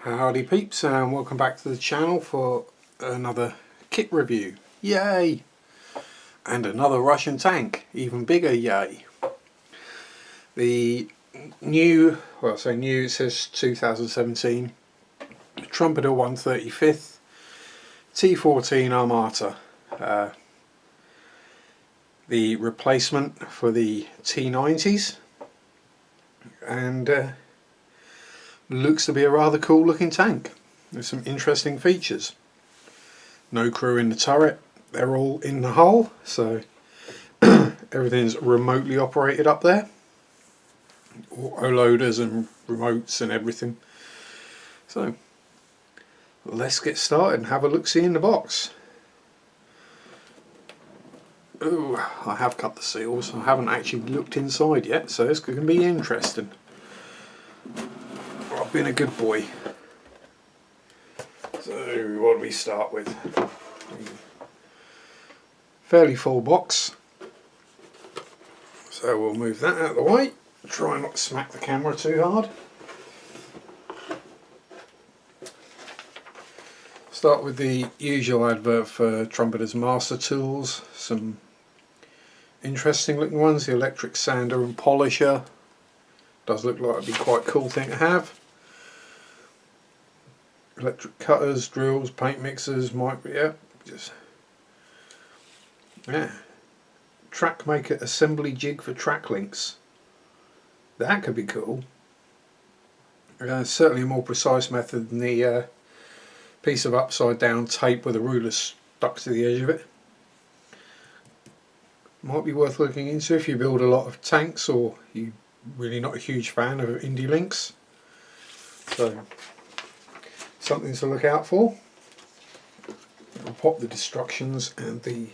Howdy peeps, and welcome back to the channel for another kit review. Yay! And another Russian tank, even bigger, yay. The new, well I say new, it says 2017 Trumpeter 135th T14 Armata. The replacement for the T90s, and looks to be a rather cool looking tank with some interesting features. No crew in the turret, they're all in the hull, so everything's remotely operated up there. Auto loaders and remotes and everything. So let's get started and have a look-see in the box. Oh, I have cut the seals. I haven't actually looked inside yet, so it's going to be interesting. I've been a good boy. So what do we start with? Fairly full box. So we'll move that out of the way. Try not to smack the camera too hard. Start with the usual advert for Trumpeter's master tools. Some interesting looking ones. The electric sander and polisher. Does look like it'd be quite a cool thing to have. Electric cutters, drills, paint mixers, track maker assembly jig for track links. That could be cool. Certainly a more precise method than the piece of upside down tape with a ruler stuck to the edge of it. Might be worth looking into if you build a lot of tanks or you're really not a huge fan of indie links. So something to look out for. I'll pop the destructions and the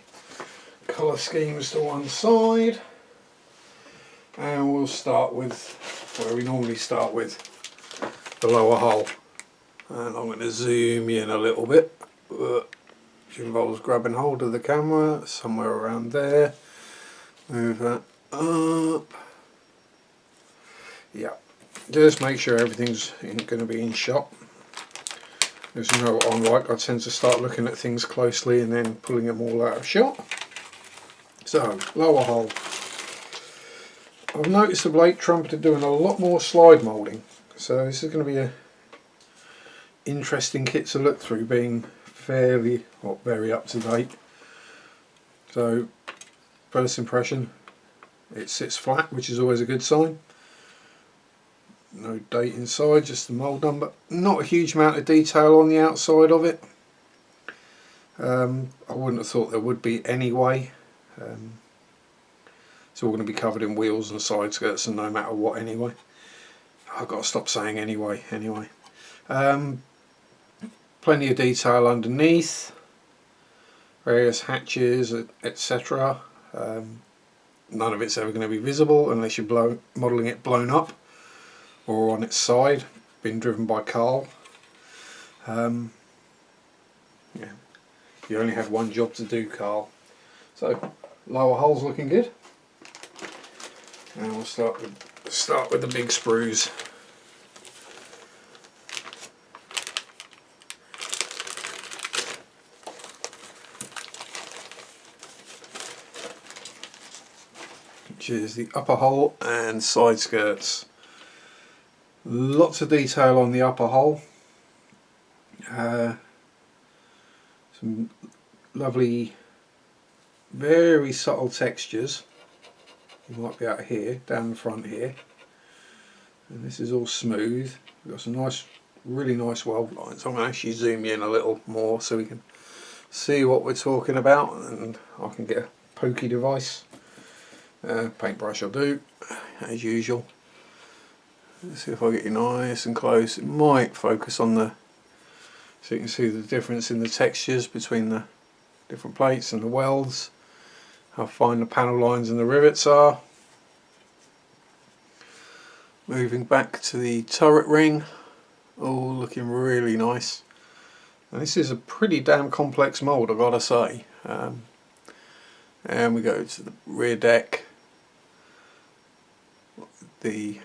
colour schemes to one side, and we'll start with where we normally start with, the lower hull. And I'm going to zoom in a little bit, which involves grabbing hold of the camera somewhere around there. Move that up. Yeah, just make sure everything's going to be in shot. As you know what I'm like, I tend to start looking at things closely and then pulling them all out of shot. So, lower hull. I've noticed of late Trumpeter doing a lot more slide moulding, so this is going to be a interesting kit to look through, being fairly, or very up to date. So, first impression, it sits flat, which is always a good sign. No date inside, just the mould number. Not a huge amount of detail on the outside of it. I wouldn't have thought there would be anyway. It's all going to be covered in wheels and side skirts and no matter what anyway. I've got to stop saying anyway. Plenty of detail underneath. Various hatches, etc. None of it's ever going to be visible unless you're modelling it blown up or on its side, being driven by Carl. Yeah, you only had one job to do, Carl. So lower hull's looking good, and we'll start with the big sprues. Which is the upper hull and side skirts. Lots of detail on the upper hull. Some lovely, very subtle textures. You might be out here, down the front here. And this is all smooth. We've got some nice, really nice weld lines. I'm going to actually zoom in a little more so we can see what we're talking about, and I can get a pokey device. Paintbrush will do, as usual. Let's see if I get you nice and close. It might focus on the, so you can see the difference in the textures between the different plates and the welds, how fine the panel lines and the rivets are. Moving back to the turret ring, all looking really nice. And this is a pretty damn complex mould, I've got to say. And we go to the rear deck. The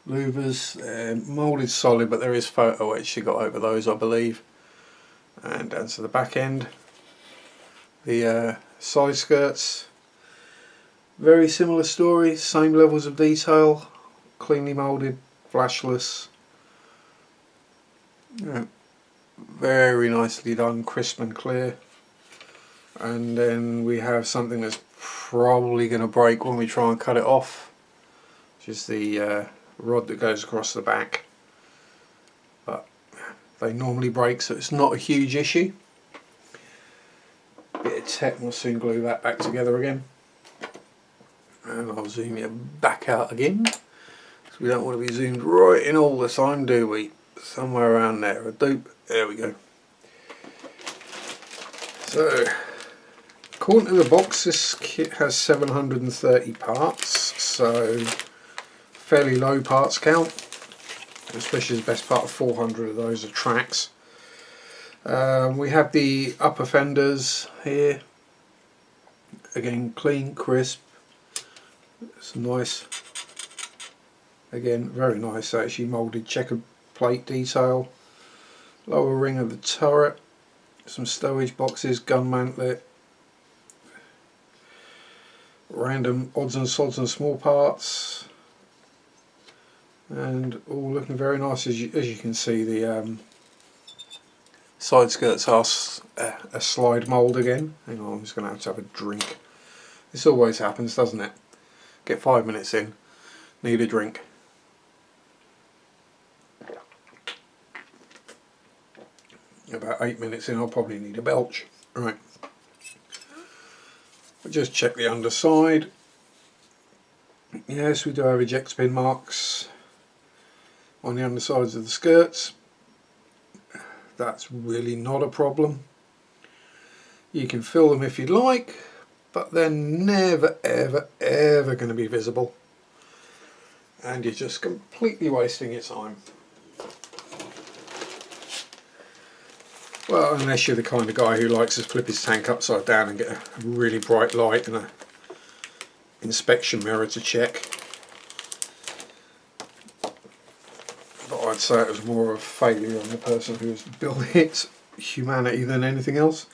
louvers, moulded solid, but there is photo etch she got over those, I believe. And down to the back end. The side skirts, very similar story, same levels of detail, cleanly moulded, flashless. Yeah, very nicely done, crisp and clear. And then we have something that's probably going to break when we try and cut it off, which is the rod that goes across the back. But they normally break, so it's not a huge issue. Bit of tape, we'll soon glue that back together again. And I'll zoom you back out again, because we don't want to be zoomed right in all the time, do we? Somewhere around there, a dupe. There we go. So, according to the box, this kit has 730 parts, so fairly low parts count, especially the best part of 400 of those are tracks. We have the upper fenders here, again clean, crisp, it's nice, again very nice actually, moulded checkered plate detail. Lower ring of the turret, some stowage boxes, gun mantlet, random odds and sods and small parts, and all looking very nice. As you can see, the side skirts are a slide mould again. Hang on, I'm just going to have a drink. This always happens, doesn't it? Get 5 minutes in, need a drink. About 8 minutes in, I'll probably need a belch. Right. We'll just check the underside. Yes, we do have eject pin marks on the undersides of the skirts. That's really not a problem. You can fill them if you'd like, but they're never ever ever going to be visible, and you're just completely wasting your time. Well, unless you're the kind of guy who likes to flip his tank upside down and get a really bright light and a inspection mirror to check. But I'd say it was more of a failure on the person who was building its humanity than anything else.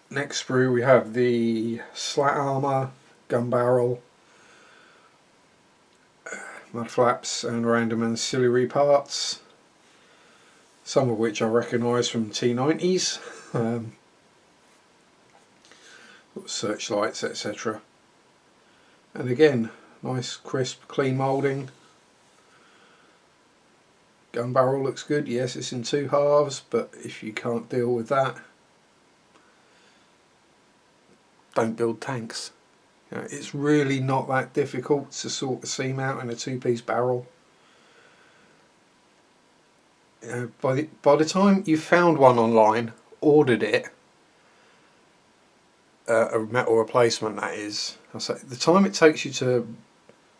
Next sprue we have the Slat Armor, gun barrel, mud flaps and random ancillary parts, some of which I recognise from T90s, searchlights, etc. And again, nice crisp clean moulding. Gun barrel looks good. Yes, it's in 2 halves, but if you can't deal with that, don't build tanks. You know, it's really not that difficult to sort the seam out in a 2-piece barrel. You know, by the time you found one online, ordered it, a metal replacement that is, I say, the time it takes you to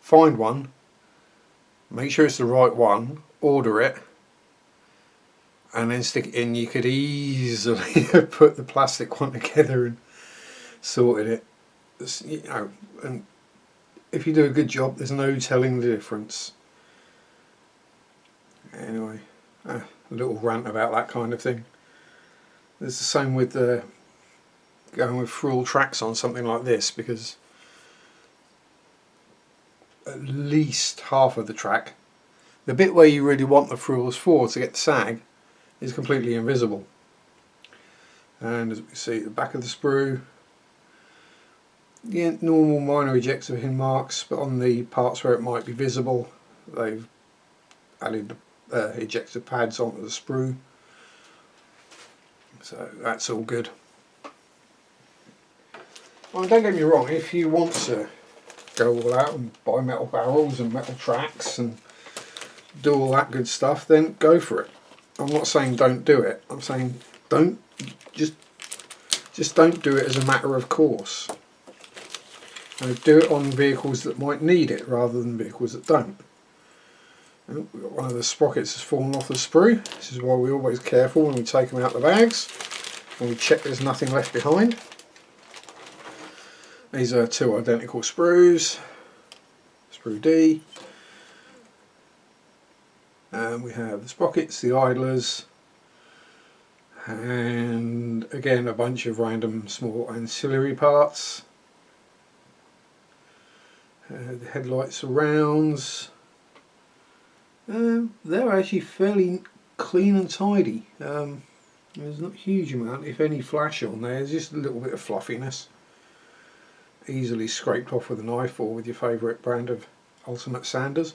find one, make sure it's the right one, order it, and then stick it in. You could easily have put the plastic one together and sorted it. You know, and if you do a good job, there's no telling the difference. Anyway, a little rant about that kind of thing. There's the same with going with full tracks on something like this, because at least half of the track, the bit where you really want the frills for to get the sag, is completely invisible. And as we see, the back of the sprue, yeah, normal minor ejector pin marks, but on the parts where it might be visible, they've added ejector pads onto the sprue, so that's all good. Well, don't get me wrong, if you want to go all out and buy metal barrels and metal tracks and do all that good stuff, then go for it. I'm not saying don't do it, I'm saying don't, just don't do it as a matter of course. Do it on vehicles that might need it rather than vehicles that don't. Oh, we've got one of the sprockets has fallen off the sprue. This is why we're always careful when we take them out of the bags, and we check there's nothing left behind. These are 2 identical sprues. sprue D. And we have the sprockets, the idlers, and again a bunch of random small ancillary parts. The headlight surrounds. They're actually fairly clean and tidy. There's not a huge amount, if any, flash on there. There's just a little bit of fluffiness. Easily scraped off with a knife or with your favourite brand of ultimate sanders.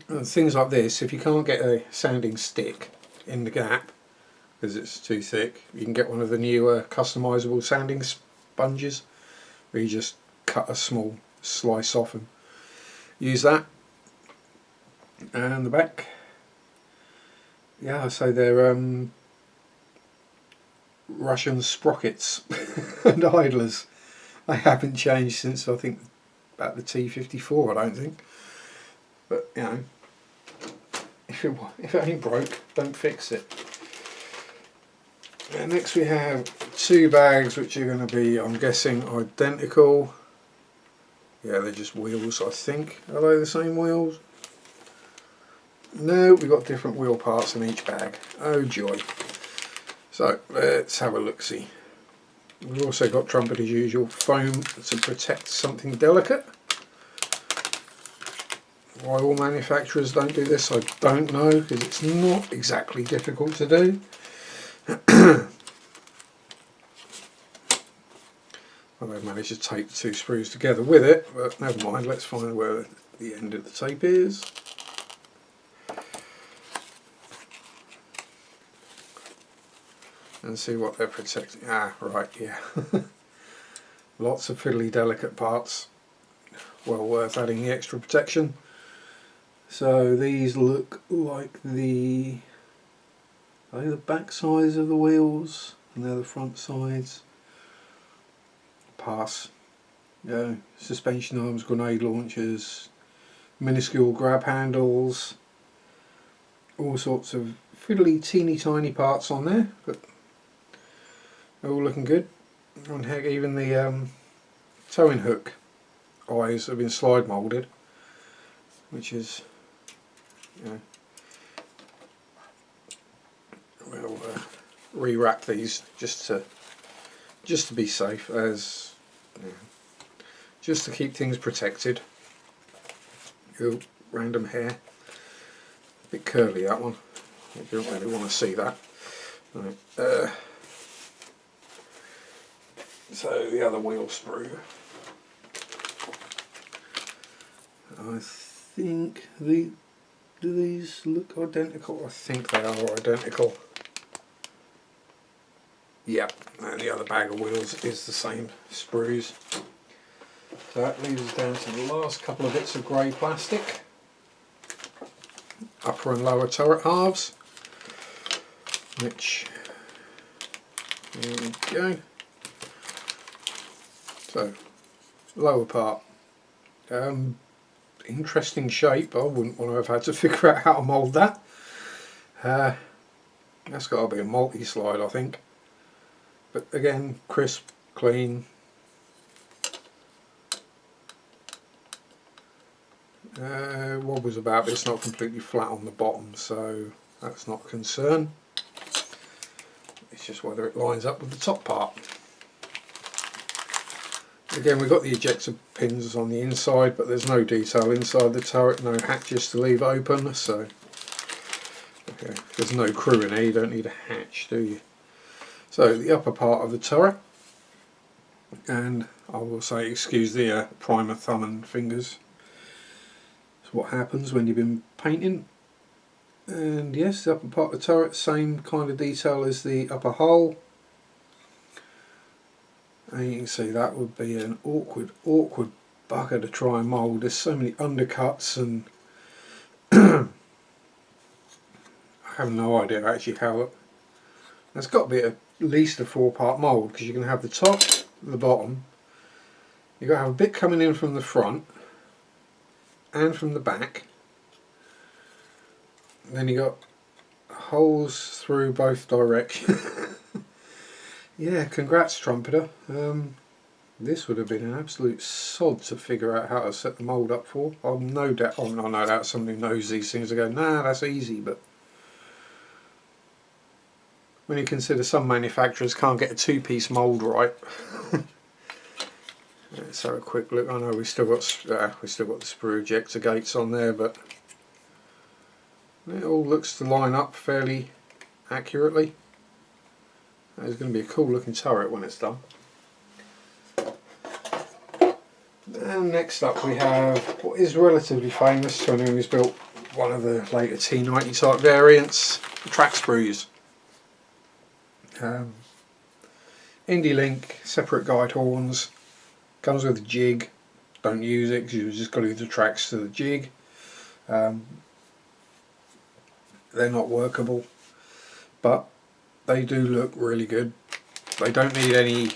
And things like this, if you can't get a sanding stick in the gap because it's too thick, you can get one of the newer customisable sanding sponges where you just cut a small slice off and use that. And the back, yeah, so they're Russian sprockets and idlers. They haven't changed since, I think, about the T14, I don't think. But, you know, if it ain't broke, don't fix it. And next we have two bags which are going to be, I'm guessing, identical. Yeah, they're just wheels, I think. Are they the same wheels? No, we've got different wheel parts in each bag. Oh joy. So, let's have a look-see. We've also got Trumpeter as usual foam to protect something delicate. Why all manufacturers don't do this, I don't know, because it's not exactly difficult to do. Well, they've managed to tape the two sprues together with it, but never mind, let's find where the end of the tape is. And see what they're protecting. Ah, right, yeah. Lots of fiddly delicate parts. Well worth adding the extra protection. So these look like the back sides of the wheels, and they're the front sides. Pass. Yeah, suspension arms, grenade launchers, minuscule grab handles, all sorts of fiddly teeny tiny parts on there, but they're all looking good. And heck, even the towing hook eyes have been slide moulded, which is, you know, we'll re-wrap these just to be safe, as you know, just to keep things protected. Oh, random hair, a bit curly that one. You don't really want to see that. Right. So the other wheel sprue. I think do these look identical? I think they are identical. Yep, and the other bag of wheels is the same sprues. So that leaves us down to the last couple of bits of grey plastic. Upper and lower turret halves. Which, there we go. So, lower part. Interesting shape. I wouldn't want to have had to figure out how to mould that. That's got to be a multi-slide, I think. But again, crisp, clean. Wobbles about, but it's not completely flat on the bottom, so that's not a concern. It's just whether it lines up with the top part. Again, we've got the ejector pins on the inside, but there's no detail inside the turret, no hatches to leave open, so okay, there's no crew in here, you don't need a hatch, do you? So the upper part of the turret, and I will say excuse the primer thumb and fingers. It's what happens when you've been painting. And yes, the upper part of the turret, same kind of detail as the upper hull. And you can see that would be an awkward bugger to try and mould. There's so many undercuts, and I have no idea actually how. There's got to be at least a 4-part mould, because you can have the top, the bottom. You've got to have a bit coming in from the front and from the back. And then you got holes through both directions. Yeah, congrats, Trumpeter. This would have been an absolute sod to figure out how to set the mould up for. I'm no doubt, oh, no doubt somebody who knows these things and go, nah, that's easy, but when you consider some manufacturers can't get a two-piece mould right. Let's have a quick look. I know we still got the sprue ejector gates on there, but it all looks to line up fairly accurately. It's going to be a cool looking turret when it's done. And next up we have what is relatively famous to anyone who's built one of the later T90 type variants, the track sprues. Indie Link, separate guide horns, comes with a jig. Don't use it because you've just got to do the tracks to the jig. They're not workable, but they do look really good. They don't need any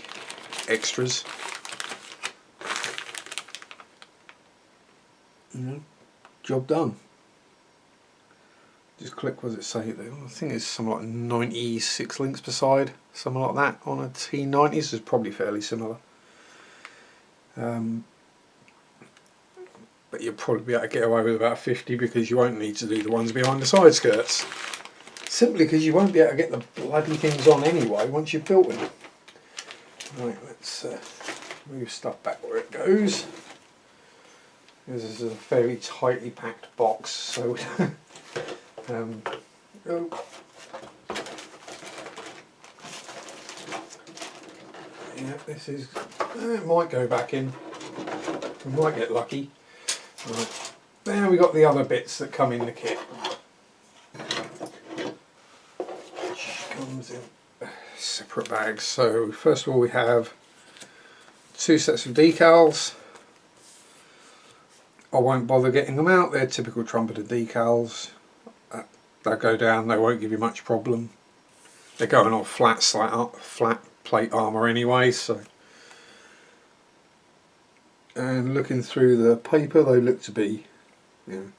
extras. Job done. Just click, what does it say there? I think it's something like 96 links per side, something like that on a T90. This is probably fairly similar. But you'll probably be able to get away with about 50 because you won't need to do the ones behind the side skirts. Simply because you won't be able to get the bloody things on anyway once you've built them. Right, let's move stuff back where it goes. This is a very tightly packed box, so yeah, this is, it might go back in, we might get lucky. Right. Then we got the other bits that come in the kit, which comes in separate bags. So first of all we have 2 sets of decals. I won't bother getting them out, they're typical Trumpeter decals. They'll go down, they won't give you much problem. They're going on flat plate armour anyway, so. And looking through the paper, they look to be, you know,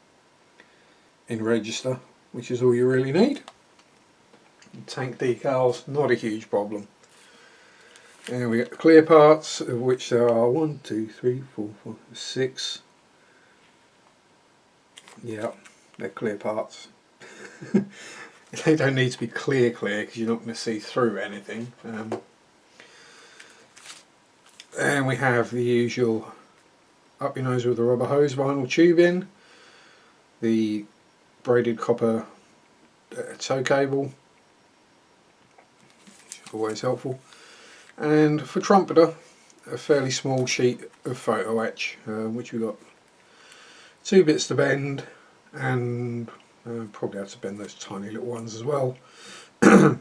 in register, which is all you really need. Tank decals, not a huge problem. And we get the clear parts, of which there are 1, 2, 3, 4, 5, 6. Yeah, they're clear parts. They don't need to be clear because you're not going to see through anything. And we have the usual up your nose with a rubber hose vinyl tubing, the braided copper tow cable, which is always helpful, and for Trumpeter a fairly small sheet of photo etch, which we got 2 bits to bend, and probably have to bend those tiny little ones as well. And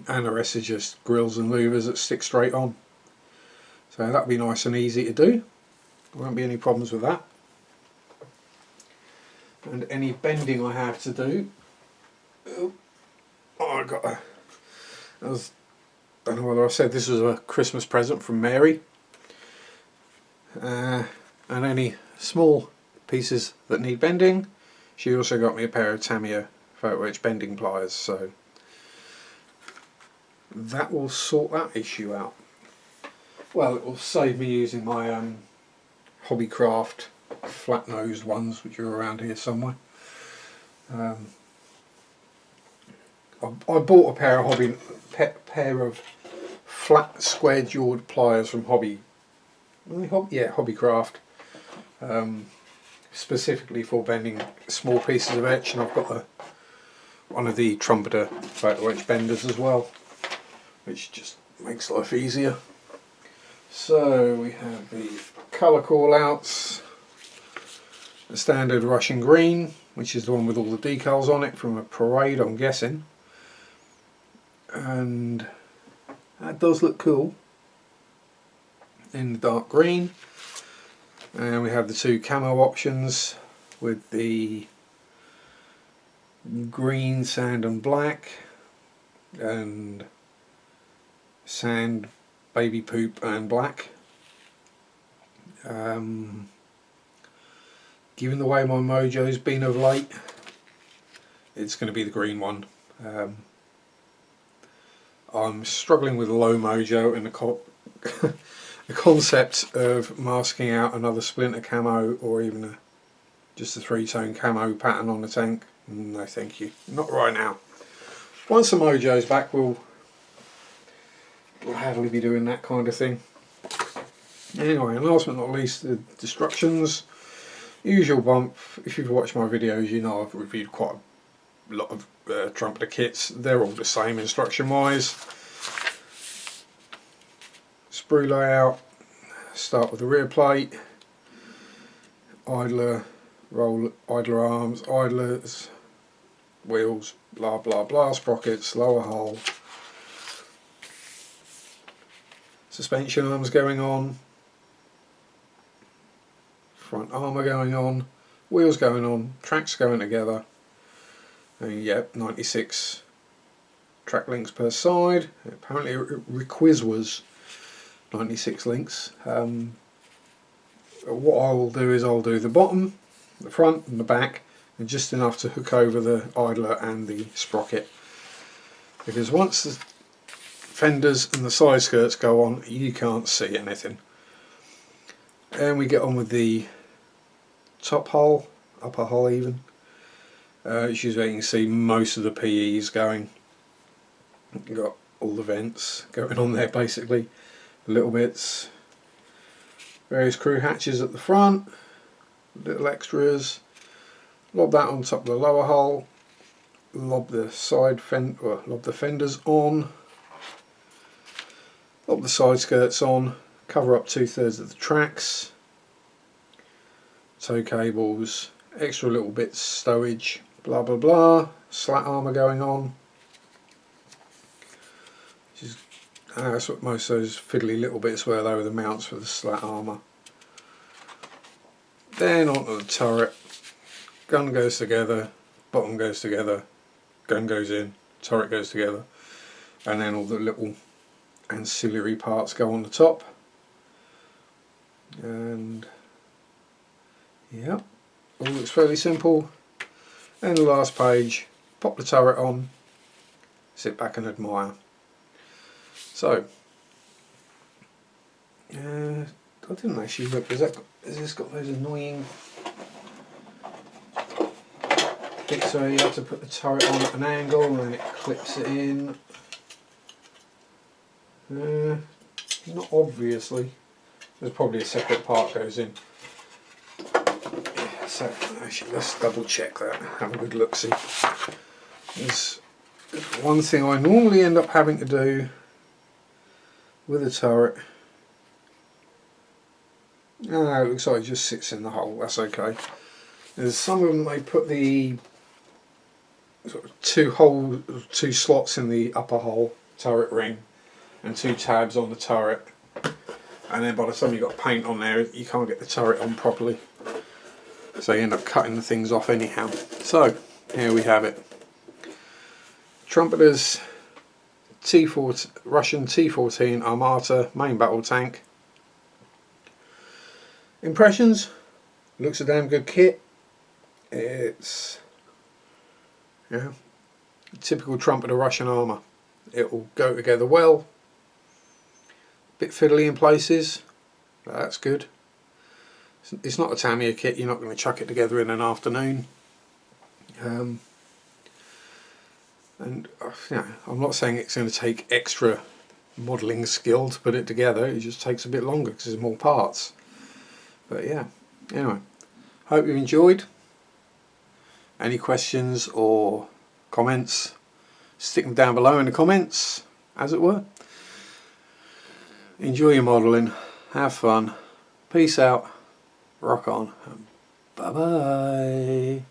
the rest is just grills and louvers that stick straight on. So that'll be nice and easy to do. There won't be any problems with that. And any bending I have to do, I got a, don't know whether I said this was a Christmas present from Mary. And any small pieces that need bending, she also got me a pair of Tamiya photo etch bending pliers, so that will sort that issue out. Well, it will save me using my Hobbycraft flat nosed ones, which are around here somewhere. I bought a pair of flat square jawed pliers from Hobbycraft, specifically for bending small pieces of etch, and I've got one of the Trumpeter photo etch benders as well, which just makes life easier. So we have the colour call-outs, the standard Russian green, which is the one with all the decals on it from a parade, I'm guessing, and that does look cool in the dark green. And we have the 2 camo options with the green, sand and black, and sand, baby poop and black. Given the way my mojo's been of late, it's going to be the green one. I'm struggling with low mojo, and the concept of masking out another splinter camo or even just a 3-tone camo pattern on the tank, no thank you, not right now. Once the mojo's back, we'll happily be doing that kind of thing. Anyway, and last but not least, the destructions. Usual bump. If you've watched my videos, you know I've reviewed quite a lot of trumpeter kits. They're all the same instruction wise. Sprue layout. Start with the rear plate, idler, idler arms, idlers, wheels, blah blah blah, sprockets, lower hull, suspension arms going on, front armour going on, wheels going on, tracks going together, and yep, 96 track links per side. Apparently requiz was 96 links. What I will do is I'll do the bottom, the front and the back, and just enough to hook over the idler and the sprocket, because once the fenders and the side skirts go on, you can't see anything. And we get on with the top hull, upper hull even, which is where you can see most of the PEs going. You've got all the vents going on there basically, little bits, various crew hatches at the front, little extras. Lob that on top of the lower hull, lob the lob the fenders on, lob the side skirts on, cover up 2/3 of the tracks, tow cables, extra little bits, stowage, blah blah blah, slat armor going on. That's what most of those fiddly little bits were. They were the mounts for the slat armor. Then onto the turret. Gun goes together, bottom goes together, gun goes in, turret goes together, and then all the little ancillary parts go on the top. And yeah, all looks fairly simple. And the last page, pop the turret on, sit back and admire. So, I didn't actually look. Has this got those annoying bits where you have to put the turret on at an angle and then it clips it in? Not obviously. There's probably a separate part goes in. Yeah, so actually, let's double check that. Have a good look. See, there's one thing I normally end up having to do with a turret. No, it looks like it just sits in the hole. That's okay. There's some of them they put the sort of two slots in the upper hull turret ring and 2 tabs on the turret, and then by the time you've got paint on there, you can't get the turret on properly, so you end up cutting the things off anyhow. So here we have it. Trumpeter's T14, Russian T14 Armata main battle tank. Impressions? Looks a damn good kit. It's typical trumpeter Russian armour. It will go together well. Bit fiddly in places, but that's good. It's not a Tamiya kit. You're not going to chuck it together in an afternoon. And I'm not saying it's going to take extra modelling skill to put it together. It just takes a bit longer because there's more parts. But yeah, anyway, hope you enjoyed. Any questions or comments, stick them down below in the comments, as it were. Enjoy your modelling, have fun, peace out, rock on, bye bye.